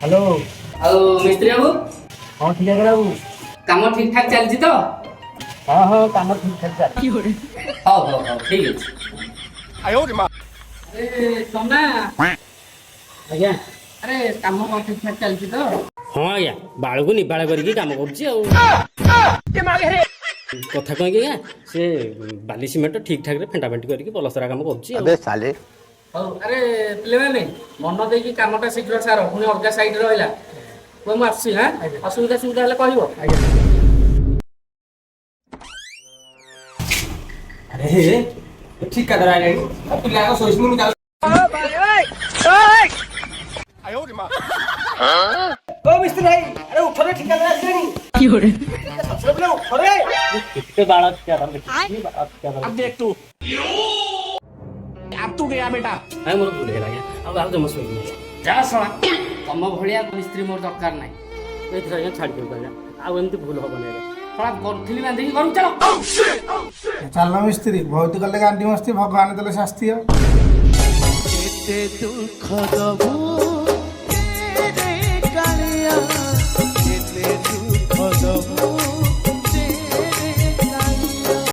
Hello. ଆଉ ମିସ୍ତ୍ରୀ ବାବୁ हाँ ठीक है बाबू। କାମ ଠିକ ଠାକ ଚାଲିଛି ତ? हाँ हाँ काम ठीक ठाक चल। ହଉ ହଉ ହଉ ଠିକ ଅଛି। ଆରେ ତମେ ଆଜ୍ଞା। ଆରେ କାମ କଣ ଠିକ ଠାକ ଚାଲିଛି ତ? ହଁ ଆଜ୍ଞା ବାଳକୁ ନିବାଳ କରିକି କାମ କରୁଛି ଆଉ କଥା କଣ କି ଆଜ୍ଞା ସେ ବାଲି ସିମେଣ୍ଟ ଠିକ ଠାକରେ ଫେଣ୍ଟା ଫେଣ୍ଟି କରିକି ପଲସ୍ତରା କାମ କରୁଛି ଆଉ ହଉ ଆରେ ପିଲାମାନେ ମନ ଦେଇକି କାମଟା ଶୀଘ୍ର ସାର ପୁଣି ଅଲଗା ସାଇଡ୍ ରହିଲା। କୁହ ମୁଁ ଆସୁଛି ହାଁ ଅସୁବିଧା ସୁବିଧା ହେଲେ କହିବ। ଆରେ ଠିକାଦାର ଆଇଲାଣି ପିଲାଙ୍କ ଶୋଇଛି ମୁଁ ଯାଉଛି। ओ मिस्त्री भाई अरे उठो रे ठिकादार आसलेनी। सबसे पहले उठो रे। कितने बाड़ा ठिकादार देखी बाड़ा ठिकादार। अब देख तू अब तू गया बेटा है मोर भूल गया अब ଆଉ ଜମା ଶୋଇବି ଯା ଶଳା ତମ ଭଳିଆ ମିସ୍ତ୍ରୀ ମୋର ଦରକାର ନାହିଁ। ଏଇଥିରେ ଆଜ୍ଞା ଛାଡ଼ି ଦିଅନ୍ତୁ ଆଜ୍ଞା ଆଉ ଏମିତି ଭୁଲ ହବନି ଆଜ୍ଞା। ଶଳା କରୁଥିଲି ବାନ୍ଧିକି ଘରକୁ ଚାଲ। ଚାଲ ମିସ୍ତ୍ରୀ ବହୁତ ଗଲେ ଗାଣ୍ଡି ମସ୍ତି ଭଗବାନ ଦେଲେ ଶାସ୍ତି। କେତେ ଦୁଃଖ ଦବୁ